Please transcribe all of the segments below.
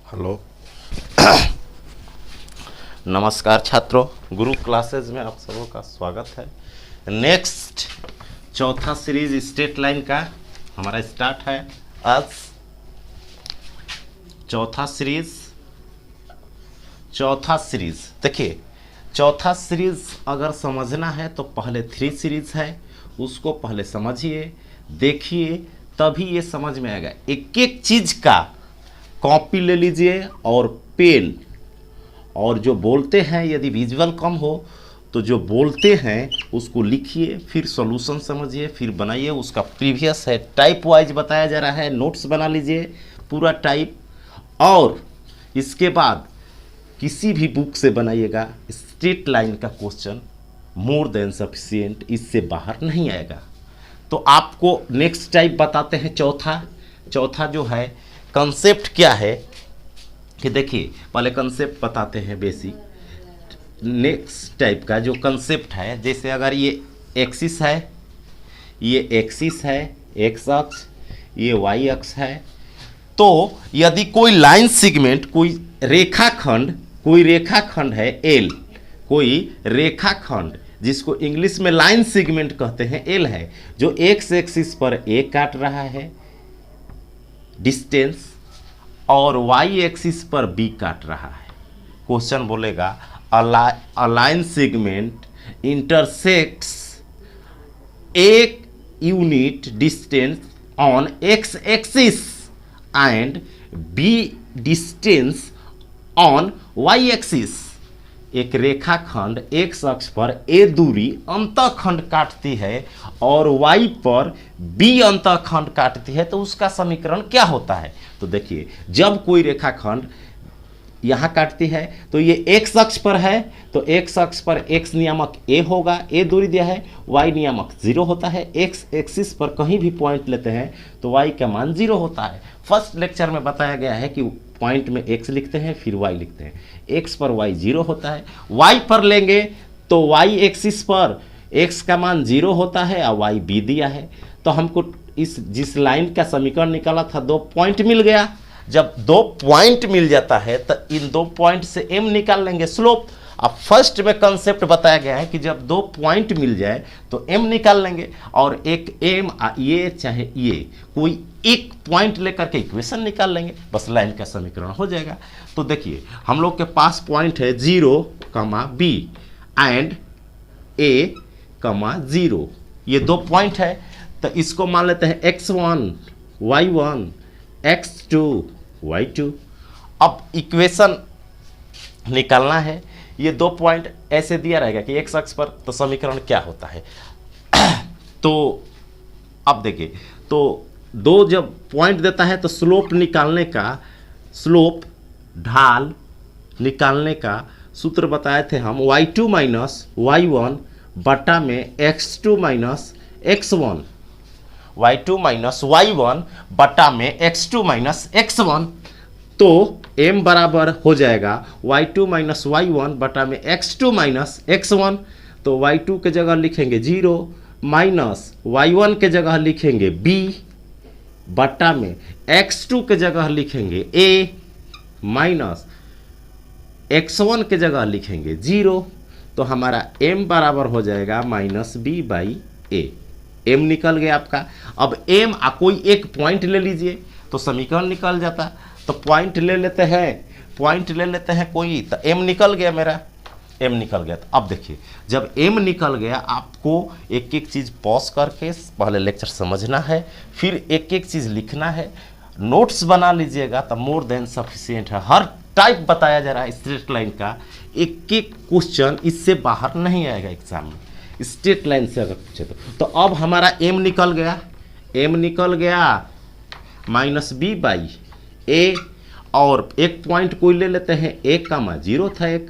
Hello. नमस्कार छात्रों, गुरु classes में आप सबों का स्वागत है। नेक्स्ट चौथा सीरीज स्ट्रेट लाइन का हमारा स्टार्ट है आज। चौथा सीरीज देखिए, चौथा सीरीज अगर समझना है तो पहले 3 सीरीज है, उसको पहले समझिए, देखिए, तभी ये समझ में आएगा। एक एक चीज का कॉपी ले लीजिए और पेन, और जो बोलते हैं यदि विजुअल कम हो तो जो बोलते हैं उसको लिखिए, फिर सॉल्यूशन समझिए, फिर बनाइए। उसका प्रीवियस है, टाइप वाइज बताया जा रहा है, नोट्स बना लीजिए पूरा टाइप, और इसके बाद किसी भी बुक से बनाइएगा। स्ट्रेट लाइन का क्वेश्चन मोर देन सफिशिएंट, इससे बाहर नहीं आएगा। तो आपको नेक्स्ट टाइप बताते हैं। चौथा जो है कंसेप्ट क्या है कि देखिए, पहले कंसेप्ट बताते हैं बेसिक। नेक्स्ट टाइप का जो कंसेप्ट है, जैसे अगर ये एक्सिस है, ये एक्सिस है एक्स अक्ष, ये वाई अक्ष है, तो यदि कोई लाइन सेगमेंट, कोई रेखाखंड है एल, कोई रेखाखंड जिसको इंग्लिश में लाइन सेगमेंट कहते हैं एल है, जो एक्स एक्सिस पर ए काट रहा है डिस्टेंस, और वाई एक्सिस पर बी काट रहा है। क्वेश्चन बोलेगा अ लाइन सेगमेंट इंटरसेक्ट्स एक unit distance on x axis and b distance on y axis. एक रेखाखंड एक्स अक्ष पर ए दूरी अंतःखंड काटती है और वाई पर बी अंतःखंड काटती है, तो उसका समीकरण क्या होता है? तो देखिए, जब कोई रेखाखंड यहाँ काटती है तो ये एक्स अक्ष पर है, तो एक्स अक्ष पर एक्स नियामक ए होगा, ए दूरी दिया है, वाई नियामक 0 होता है। एक्स एक्सिस पर कहीं भी पॉइंट लेते हैं तो वाई का मान 0 होता है। फर्स्ट लेक्चर में बताया गया है कि पॉइंट में एक्स लिखते हैं फिर वाई लिखते हैं, एक्स पर वाई 0 होता है। वाई पर लेंगे तो वाई एक्सिस पर एक्स का मान 0 होता है और वाई बी दिया है। तो हमको जिस लाइन का समीकरण निकाला था, 2 पॉइंट मिल गया। जब 2 पॉइंट मिल जाता है तो इन 2 पॉइंट से एम निकाल लेंगे, स्लोप। अब फर्स्ट में कंसेप्ट बताया गया है कि जब 2 पॉइंट मिल जाए तो एम निकाल लेंगे, और एक एम ये चाहे ये कोई एक पॉइंट लेकर के इक्वेशन निकाल लेंगे, बस लाइन का समीकरण हो जाएगा। तो देखिए, हम लोग के पास पॉइंट है 0, बी एंड ए, 0। ये 2 पॉइंट है, तो इसको मान लेते हैं x1 y1 x2 y2। अब इक्वेशन निकालना है। ये 2 पॉइंट ऐसे दिया रहेगा कि एक्स अक्ष पर, तो समीकरण क्या होता है? तो अब देखिए, तो 2 जब पॉइंट देता है तो स्लोप निकालने का, स्लोप ढाल निकालने का सूत्र बताए थे हम, y2 माइनस y1 बटा में x2 minus x1, y2 minus y1 बटा में x2 माइनस x1। तो m बराबर हो जाएगा y2 माइनस y1 बटा में x2 माइनस x1। तो y2 के जगह लिखेंगे 0, माइनस y1 के जगह लिखेंगे b, बटा में x2 के जगह लिखेंगे a, माइनस x1 के जगह लिखेंगे 0। तो हमारा m बराबर हो जाएगा minus b by a। m निकल गया आपका। अब m कोई एक पॉइंट ले लीजिए तो समीकरण निकल जाता। तो पॉइंट ले लेते हैं कोई, तो m निकल गया मेरा, m निकल गया। तो अब देखिए, जब m निकल गया, आपको एक एक चीज़ पॉज करके पहले लेक्चर समझना है, फिर एक एक चीज़ लिखना है, नोट्स बना लीजिएगा, तो मोर देन सफिशिएंट है। हर टाइप बताया जा रहा है स्ट्रेट लाइन का, एक एक क्वेश्चन इससे बाहर नहीं आएगा एग्जाम में, स्ट्रेट लाइन से अगर पूछे तो अब हमारा m निकल गया माइनस बी बाई ए, और एक पॉइंट कोई ले लेते हैं, 1, 0 था एक,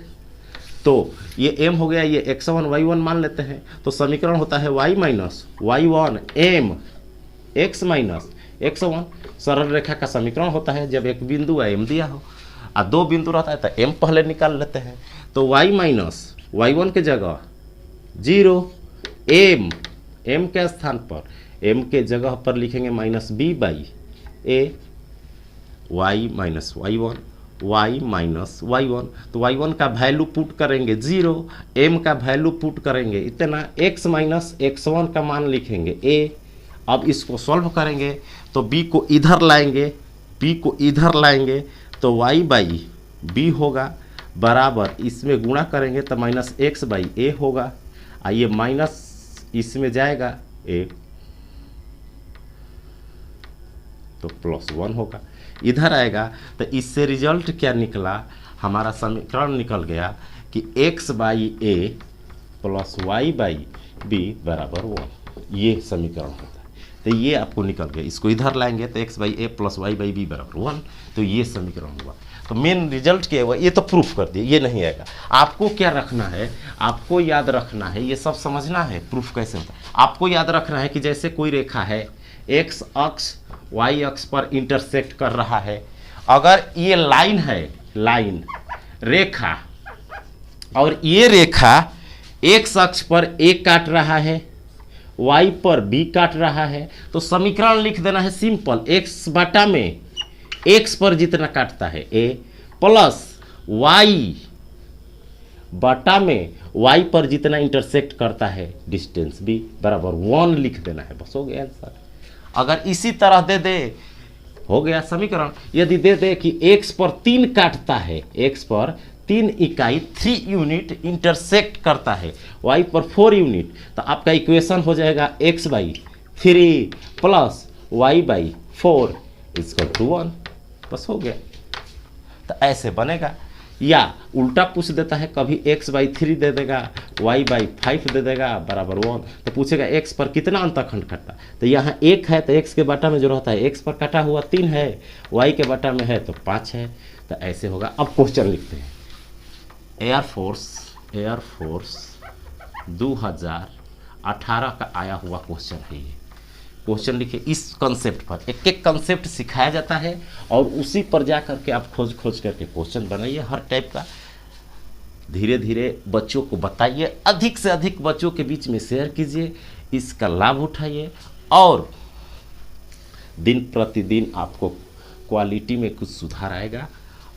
तो ये m हो गया, ये x1 y1 मान लेते हैं। तो समीकरण होता है y minus y1 m x minus x1। सरल रेखा का समीकरण होता है जब एक बिंदु m दिया हो और 2 बिंदु रहता है तो m पहले निकाल लेते हैं। तो y माइनस y1 के जगह 0, m के स्थान पर, m के जगह पर लिखेंगे minus b by A, y minus y1, y minus y1, तो y1 का वैल्यू पुट करेंगे 0, m का वैल्यू पुट करेंगे इतना, x माइनस x1 का मान लिखेंगे a। अब इसको सॉल्व करेंगे तो b को इधर लाएंगे, b को इधर लाएंगे तो y बाई b होगा, बराबर इसमें गुणा करेंगे तो माइनस x बाई a होगा, आइए माइनस इसमें जाएगा a तो +1 होगा, इधर आएगा तो इससे रिजल्ट क्या निकला, हमारा समीकरण निकल गया कि x by a plus y by b बराबर 1, ये समीकरण होता है। तो ये आपको निकल गया, इसको इधर लाएंगे तो x by a plus y by b बराबर 1, तो ये समीकरण हुआ। तो मेन रिजल्ट क्या हुआ, ये तो प्रूफ कर दिए, ये नहीं आएगा। आपको क्या रखना है, आपको याद रखना है, ये सब समझना है प्रूफ कैसे होता है। आपको याद रखना है कि जैसे कोई रेखा है, x अक्ष y अक्ष पर इंटरसेक्ट कर रहा है, अगर ये लाइन है, लाइन रेखा, और ये रेखा x अक्ष पर a काट रहा है, y पर b काट रहा है, तो समीकरण लिख देना है सिंपल, x बटा में x पर जितना काटता है a प्लस y बटा में y पर जितना इंटरसेक्ट करता है डिस्टेंस b बराबर 1 लिख देना है, बस हो गया आंसर। अगर इसी तरह दे दे, हो गया समीकरण। यदि दे दे कि x पर 3 काटता है, x पर 3 इकाई 3 यूनिट इंटरसेक्ट करता है, y पर 4 यूनिट, तो आपका इक्वेशन हो जाएगा x by 3 plus y by 4 equal to 1, बस हो गया। तो ऐसे बनेगा, या उल्टा पूछ देता है, कभी x बाई 3 दे देगा, y बाई 5 दे देगा बराबर 1, तो पूछेगा x पर कितना अंतःखंड कटा, तो यहाँ 1 है तो x के बटा में जो रहता है, x पर कटा हुआ 3 है, y के बटा में है तो 5 है, तो ऐसे होगा। अब क्वेश्चन लिखते हैं, एयरफोर्स 2018 का आया हुआ क्वेश्चन है ये। क्वेश्चन लिखिए, इस कंसेप्ट पर एक एक कंसेप्ट सिखाया जाता है और उसी पर जा करके आप खोज करके क्वेश्चन बनाइए हर टाइप का। धीरे धीरे बच्चों को बताइए, अधिक से अधिक बच्चों के बीच में शेयर कीजिए, इसका लाभ उठाइए और दिन प्रतिदिन आपको क्वालिटी में कुछ सुधार आएगा।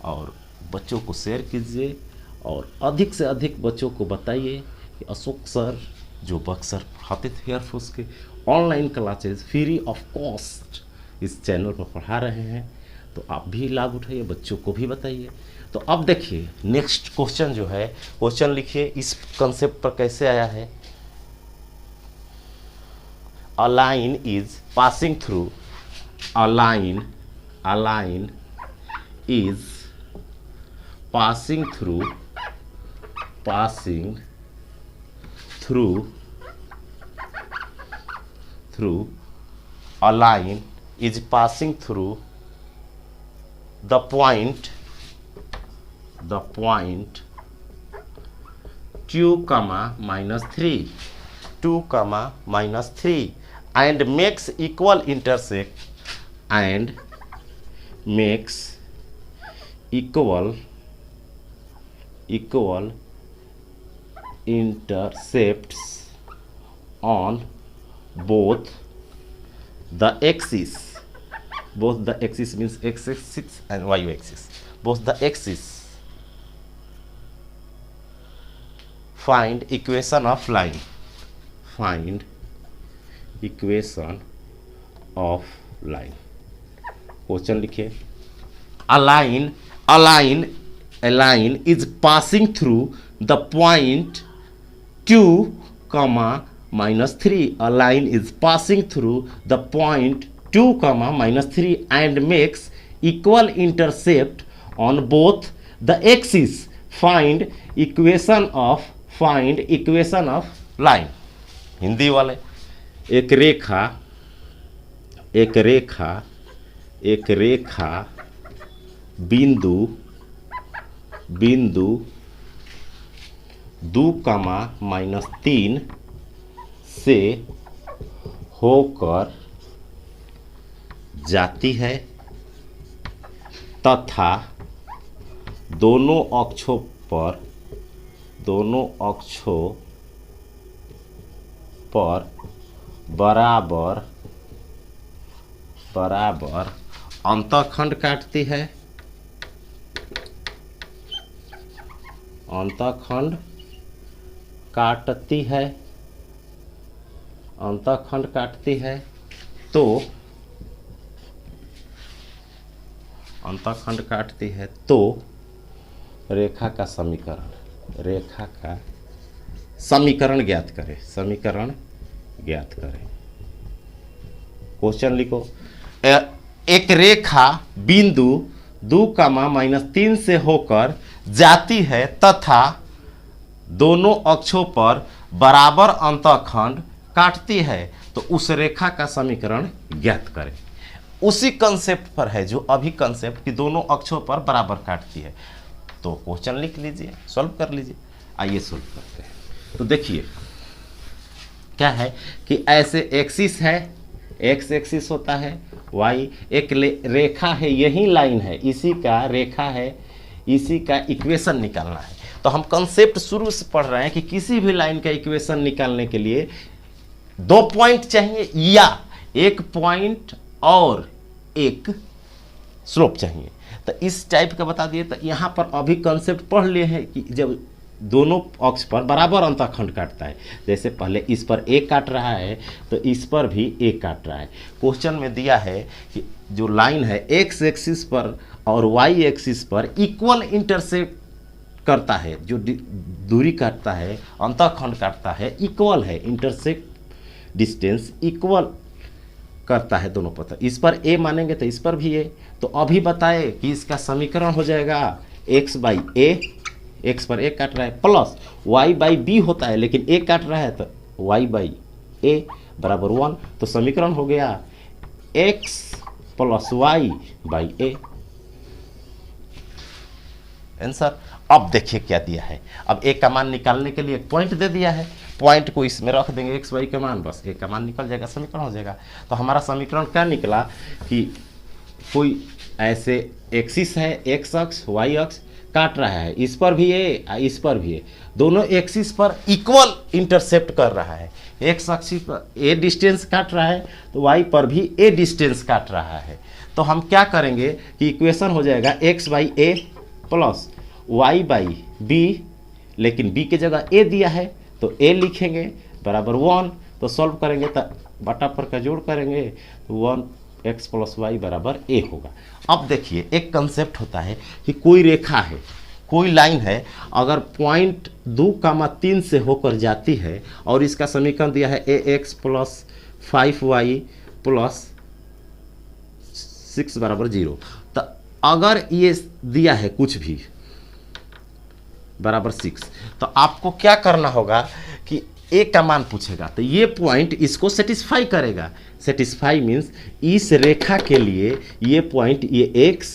और बच्चों को शेयर कीजिए और अधिक से अधिक बच्चों को बताइए कि अशोक सर जो बक्सर पढ़ाते थे एयरफोर्स के online classes free of cost इस चैनल पर पढ़ा रहे हैं, तो आप भी लाभ उठाइए, बच्चों को भी बताइए। तो अब देखिए नेक्स्ट क्वेश्चन जो है, क्वेश्चन लिखिए इस कंसेप्ट पर कैसे आया है। A line is passing through, a line is passing through a line is passing through the point 2, -3 and makes equal intercepts on both the axis means x-axis and y-axis, both the axis. Find equation of line. Question लिखिए, a line is passing through the point 2, -3. A line is passing through the point 2, -3 and makes equal intercept on both the axes. Find equation of line. Hindi वाले, एक रेखा बिंदु 2, -3 से होकर जाती है तथा दोनों अक्षों पर बराबर अंतःखंड काटती है। अंतःखंड काटती है, अंतःखंड काटती है, तो अंतःखंड काटती है तो रेखा का समीकरण, रेखा का समीकरण ज्ञात करें, समीकरण ज्ञात करें। क्वेश्चन लिखो, एक रेखा बिंदु 2, -3 से होकर जाती है तथा दोनों अक्षों पर बराबर अंतःखंड काटती है, तो उस रेखा का समीकरण ज्ञात करें। उसी कंसेप्ट पर है जो अभी कंसेप्ट कि दोनों अक्षों पर बराबर काटती है। तो क्वेश्चन लिख लीजिए, सॉल्व कर लीजिए। आइए सॉल्व करते हैं। तो देखिए क्या है कि ऐसे एक्सिस है, एक्स एक्सिस होता है, वाई एक रेखा है, यही लाइन है, इसी का रेखा है, इसी का इक्वेशन निकालना है। तो हम कंसेप्ट शुरू से पढ़ रहे हैं कि किसी भी लाइन का इक्वेशन निकालने के लिए 2 पॉइंट चाहिए या 1 पॉइंट और एक स्लोप चाहिए। तो इस टाइप का बता दिए। तो यहाँ पर अभी कंसेप्ट पढ़ लिए हैं कि जब दोनों अक्ष पर बराबर अंतःखंड काटता है, जैसे पहले इस पर ए काट रहा है तो इस पर भी ए काट रहा है। क्वेश्चन में दिया है कि जो लाइन है एक्स एक्सिस पर और वाई एक्सिस पर इक्वल इंटरसेक्ट करता है, जो दूरी काटता है, अंतःखंड काटता है, इक्वल है, इंटरसेक्ट डिस्टेंस इक्वल करता है दोनों पर। इस पर ए मानेंगे तो इस पर भी ए। तो अभी बताए कि इसका समीकरण हो जाएगा एक्स बाई ए, एक्स पर ए काट रहा है, प्लस वाई बाई बी होता है, लेकिन ए काट रहा है तो वाई बाई ए बराबर 1। तो समीकरण हो गया x plus y by a. Answer. अब देखिए क्या दिया है। अब ए का मान निकालने के लिए एक पॉइंट दे दिया है, पॉइंट को इसमें रख देंगे एक्स वाई का मान, बस ए का मान निकल जाएगा, समीकरण हो जाएगा। तो हमारा समीकरण क्या निकला कि कोई ऐसे एक्सिस है, एक्स अक्ष वाई अक्ष काट रहा है, इस पर भी ए, इस पर भी ए, दोनों एक्सिस पर इक्वल इंटरसेप्ट कर रहा है। एक्स एक्सिस पर ए डिस्टेंस काट रहा है तो वाई पर भी ए डिस्टेंस काट रहा है। तो हम क्या करेंगे कि इक्वेशन हो जाएगा x by a plus y by b, लेकिन बी के जगह ए दिया है तो ए लिखेंगे बराबर 1। तो सॉल्व करेंगे तो बटा पर का जोड़ करेंगे तो 1x प्लस वाई बराबर ए होगा। अब देखिए एक कंसेप्ट होता है कि कोई रेखा है, कोई लाइन है, अगर पॉइंट 2, 3 से होकर जाती है और इसका समीकरण दिया है ax प्लस 5y प्लस 6 बराबर 0। तो अगर ये दिया है कुछ भी बराबर 6, तो आपको क्या करना होगा कि ए का मान पूछेगा तो ये पॉइंट इसको सेटिस्फाई करेगा। सेटिस्फाई मीन्स इस रेखा के लिए ये पॉइंट, ये एक्स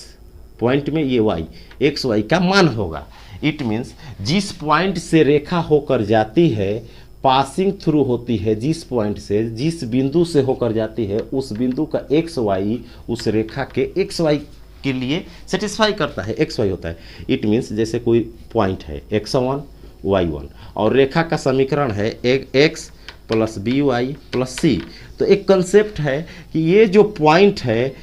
पॉइंट में ये वाई, एक्स वाई का मान होगा। इट मीन्स जिस पॉइंट से रेखा होकर जाती है, पासिंग थ्रू होती है, जिस पॉइंट से, जिस बिंदु से होकर जाती है, उस बिंदु का एक्स वाई उस रेखा के एक्स वाई के लिए सेटिस्फाई करता है, एक्स वाई होता है। इट मीन्स जैसे कोई पॉइंट है x1 y1 और रेखा का समीकरण है X plus B Y plus C. तो एक कंसेप्ट है कि ये जो पॉइंट है,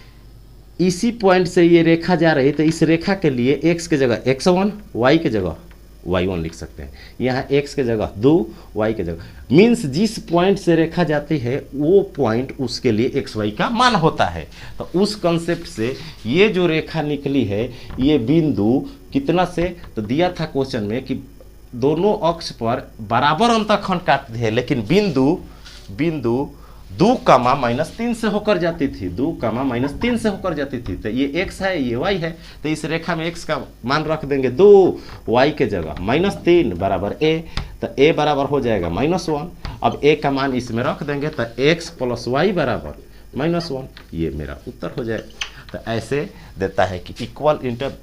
इसी पॉइंट से ये रेखा जा रही है, तो इस रेखा के लिए x के जगह x1, y के जगह y1 लिख सकते हैं। यहाँ x के जगह 2, y के जगह, मीन्स जिस पॉइंट से रेखा जाती है वो पॉइंट उसके लिए एक्स वाई का मान होता है। तो उस कंसेप्ट से ये जो रेखा निकली है, ये बिंदु कितना से, तो दिया था क्वेश्चन में कि दोनों अक्ष पर बराबर अंतःखंड काटते हैं, लेकिन बिंदु 2, -3 से होकर जाती थी, 2, -3 से होकर जाती थी। तो ये x है, ये y है, तो इस रेखा में x का मान रख देंगे 2, y के जगह -3 बराबर a, तो a बराबर हो जाएगा -1। अब a का मान इसमें रख देंगे तो x प्लस वाई बराबर -1, ये मेरा उत्तर हो जाए। तो ऐसे देता है कि इक्वल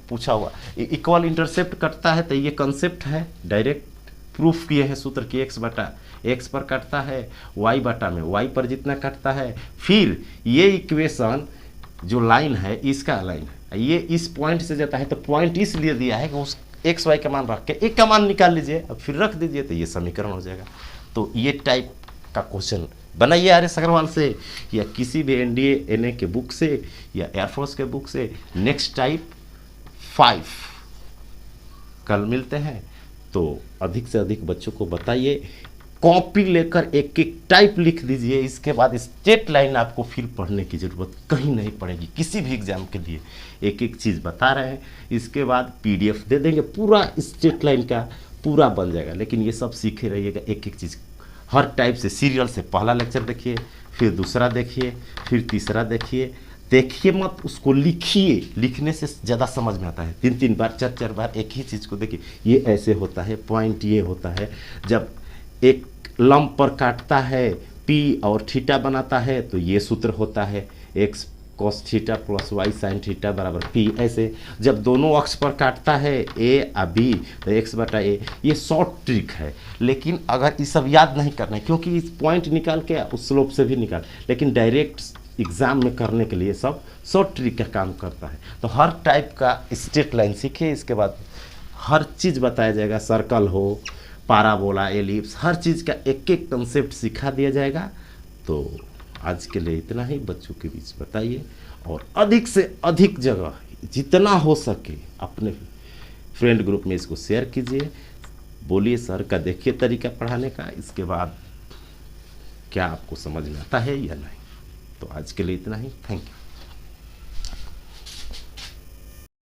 पूछा हुआ इक्वल इंटरसेप्ट करता है, तो ये कंसेप्ट है, डायरेक्ट प्रूफ किए हैं सूत्र की x बटा x पर कटता है, y बटा में y पर जितना कटता है। फिर ये इक्वेशन जो लाइन है, इसका लाइन है, ये इस पॉइंट से जाता है, तो पॉइंट इसलिए दिया है कि उस x y का मान रख के एक का मान निकाल लीजिए, अब फिर रख दीजिए, तो ये समीकरण हो जाएगा। तो ये टाइप का क्वेश्चन बनाइए आर.एस. अग्रवाल से या किसी भी NDA NA के बुक से या एयरफोर्स के बुक से। नेक्स्ट टाइप 5 कल मिलते हैं। तो अधिक से अधिक बच्चों को बताइए, कॉपी लेकर एक एक टाइप लिख दीजिए। इसके बाद स्ट्रेट लाइन आपको फिर पढ़ने की ज़रूरत कहीं नहीं पड़ेगी, किसी भी एग्ज़ाम के लिए एक एक चीज़ बता रहे हैं। इसके बाद PDF दे देंगे, पूरा स्ट्रेट लाइन का पूरा बन जाएगा। लेकिन ये सब सीखे रहिएगा, एक एक चीज़ हर टाइप से, सीरियल से पहला लेक्चर देखिए, फिर दूसरा देखिए, फिर तीसरा देखिए मत, उसको लिखिए। लिखने से ज़्यादा समझ में आता है। 3 बार 4 बार एक ही चीज़ को देखिए, ये ऐसे होता है, पॉइंट ये होता है, जब एक लंब पर काटता है P और थीटा बनाता है तो ये सूत्र होता है, x cos theta plus y sin theta बराबर P। ऐसे जब दोनों अक्ष पर काटता है A और B तो x/a। ये शॉर्ट ट्रिक है, लेकिन अगर ये सब याद नहीं करना है, क्योंकि इस पॉइंट निकाल के उस स्लोप से भी निकाल, लेकिन डायरेक्ट एग्ज़ाम में करने के लिए सब शॉर्ट ट्रिक का काम करता है। तो हर टाइप का स्ट्रेट लाइन सीखिए। इसके बाद हर चीज़ बताया जाएगा, सर्कल हो, पाराबोला, एलिप्स, हर चीज़ का एक एक कंसेप्ट सिखा दिया जाएगा। तो आज के लिए इतना ही बच्चों के बीच बताइए, और अधिक से अधिक जगह जितना हो सके अपने फ्रेंड ग्रुप में इसको शेयर कीजिए। बोलिए सर का देखिए तरीका पढ़ाने का, इसके बाद क्या आपको समझ में आता है या नहीं। तो आज के लिए इतना ही, थैंक यू।